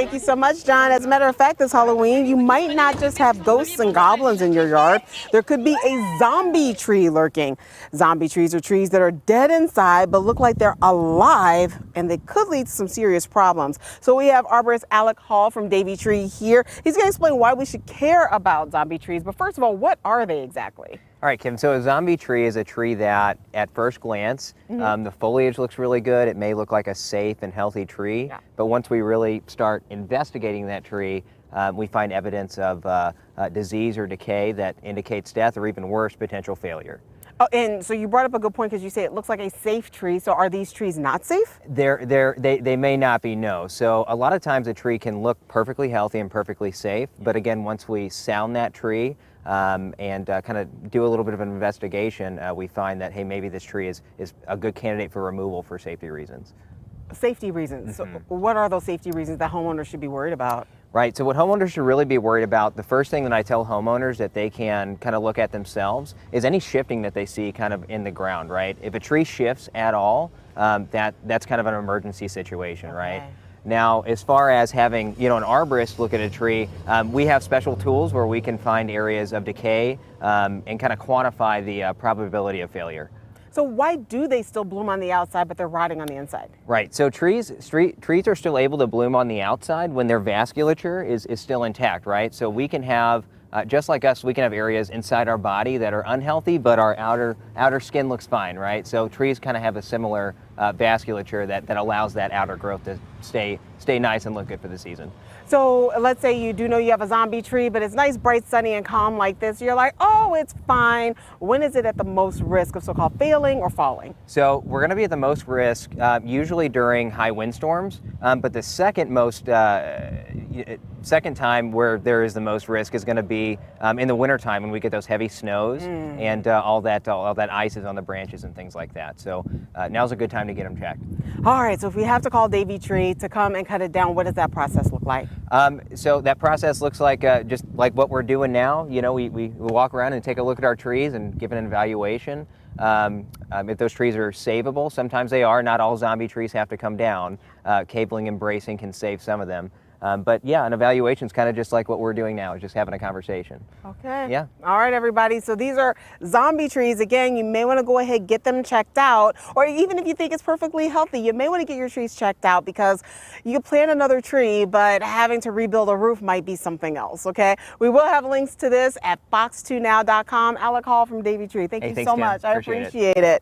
Thank you so much, John. As a matter of fact, this Halloween, you might not just have ghosts and goblins in your yard. There could be a zombie tree lurking. Zombie trees are trees that are dead inside but look like they're alive, and they could lead to some serious problems. So we have arborist Alec Hall from Davy Tree here. He's going to explain why we should care about zombie trees. But first of all, what are they exactly? All right, Kim, so a zombie tree is a tree that at first glance, the foliage looks really good. It may look like a safe and healthy tree, but once we really start investigating that tree, we find evidence of disease or decay that indicates death, or even worse, potential failure. Oh, and so you brought up a good point because you say it looks like a safe tree. So are these trees not safe? They may not be, no. So a lot of times a tree can look perfectly healthy and perfectly safe, but again, once we sound that tree and kind of do a little bit of an investigation, we find that, hey, maybe this tree is a good candidate for removal for safety reasons. Safety reasons. So what are those safety reasons that homeowners should be worried about? Right, so what homeowners should really be worried about, the first thing that I tell homeowners that they can kind of look at themselves is any shifting that they see kind of in the ground, right? If a tree shifts at all, that's kind of an emergency situation, right? Now, as far as having, an arborist look at a tree, we have special tools where we can find areas of decay and kind of quantify the probability of failure. So why do they still bloom on the outside, but they're rotting on the inside? Right, so trees are still able to bloom on the outside when their vasculature is still intact, right? So we can have, just like us, we can have areas inside our body that are unhealthy, but our outer skin looks fine, right? So trees kind of have a similar vasculature that allows that outer growth to stay nice and look good for the season. So let's say you do know you have a zombie tree, but it's nice, bright, sunny, and calm like this. You're like, oh, it's fine. When is it at the most risk of so-called failing or falling? So we're going to be at the most risk usually during high windstorms, but the second time where there is the most risk is going to be in the wintertime when we get those heavy snows and all that ice is on the branches and things like that. So now's a good time to get them checked. All right, so if we have to call Davy Tree to come and cut it down, what does that process look like? So that process looks like just like what we're doing now. We walk around and take a look at our trees and give an evaluation. If those trees are savable, sometimes they are. Not all zombie trees have to come down. Cabling and bracing can save some of them. But yeah, an evaluation is kind of just like what we're doing now, is just having a conversation. Okay. Yeah. All right, everybody. So these are zombie trees. Again, you may want to go ahead, get them checked out. Or even if you think it's perfectly healthy, you may want to get your trees checked out, because you can plant another tree, but having to rebuild a roof might be something else. Okay. We will have links to this at fox2now.com. Alec Hall from Davy Tree. Thank you so much. I appreciate it.